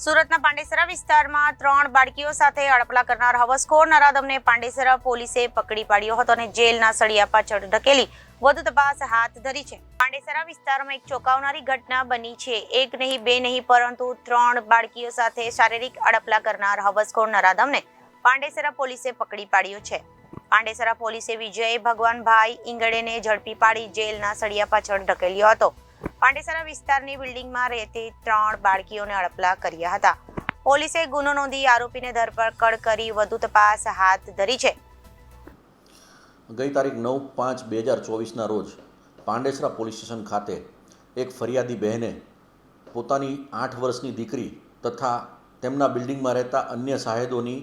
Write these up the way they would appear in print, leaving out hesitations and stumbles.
સુરતના પાંડેસરા વિસ્તારમાં 3 બાળકીઓ સાથે અડપલા કરનાર હવસખોર નરાધમને પાંડેસરા પોલીસે પકડી પાડ્યો હતો અને જેલના સળિયા પાછળ ધકેલી વધુ તપાસ હાથ ધરી છે. પાંડેસરા વિસ્તારમાં એક ચોંકાવનારી ઘટના બની છે. એક નહીં બે નહીં પરંતુ 3 બાળકીઓ સાથે શારીરિક અડપલા કરનાર હવસખોર નરાધમને પાંડેસરા પોલીસે પકડી પાડ્યો છે. પાંડેસરા પોલીસે વિજય ભગવાનભાઈ ઇંગડેને ઝડપી પાડી જેલના સળિયા પાછળ ધકેલ્યો હતો. પાંડેસરા વિસ્તારની બિલ્ડિંગમાં રહેતી 3 બાળકીઓને અડપલા કર્યા હતા. પોલીસે ગુનો નોંધી આરોપીને ધરપકડ કરી વધુ તપાસ હાથ ધરી છે. ગઈ તારીખ 9/5/2024ના રોજ પાંડેસરા પોલીસ સ્ટેશન ખાતે એક ફરિયાદી બહેને પોતાની 8 વર્ષની દીકરી તથા તેમના બિલ્ડિંગમાં રહેતા અન્ય સાહેદોની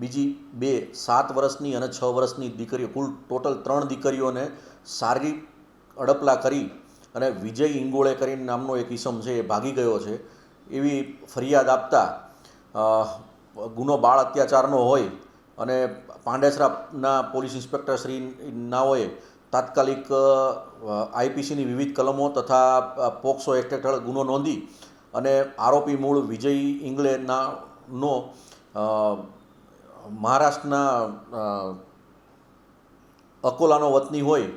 બીજી 2 7 વર્ષની અને 6 વર્ષની દીકરીઓ, કુલ ટોટલ 3 દીકરીઓને શારીરિક અડપલા કરી અને વિજય ઇંગોળે કરીને નામનો એક ઈસમ છે એ ભાગી ગયો છે એવી ફરિયાદ આપતા ગુનો બાળ અત્યાચારનો હોય અને પાંડેસરાના પોલીસ ઇન્સ્પેક્ટર શ્રી નાઓએ તાત્કાલિક આઈપીસીની વિવિધ કલમો તથા પોક્સો એક્ટ હેઠળ ગુનો નોંધી અને આરોપી મૂળ વિજય ઇંગળેનો મહારાષ્ટ્રના અકોલાનો વતની હોય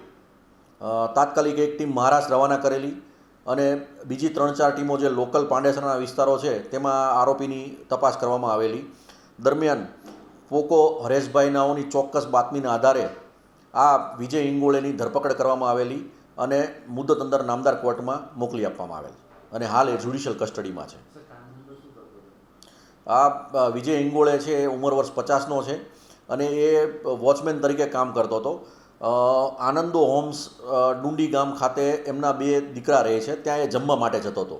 તાત્કાલિક એક ટીમ મહારાષ્ટ્ર રવાના કરેલી અને બીજી 3-4 ટીમો જે લોકલ પાંડેસરાના વિસ્તારો છે તેમાં આરોપીની તપાસ કરવામાં આવેલી. દરમિયાન પોકો હરેશભાઈ નાઓની ચોક્કસ બાતમીના આધારે આ વિજય ઇંગોળેની ધરપકડ કરવામાં આવેલી અને મુદ્દત અંદર નામદાર કોર્ટમાં મોકલી આપવામાં આવેલ અને હાલ એ જ્યુડિશિયલ કસ્ટડીમાં છે. આ વિજય ઇંગોળે છે એ ઉંમર વર્ષ 50નો છે અને એ વોચમેન તરીકે કામ કરતો હતો. આનંદો હોમ્સ ડુંડી ગામ ખાતે એમના 2 દીકરા રહે છે, ત્યાં એ જમવા માટે જતો હતો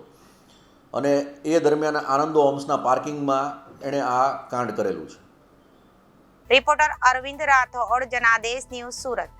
અને એ દરમિયાન આનંદો હોમ્સના પાર્કિંગમાં એણે આ કાંડ કરેલું છે. Reporter Arvind Rathod, Janadesh news, Surat.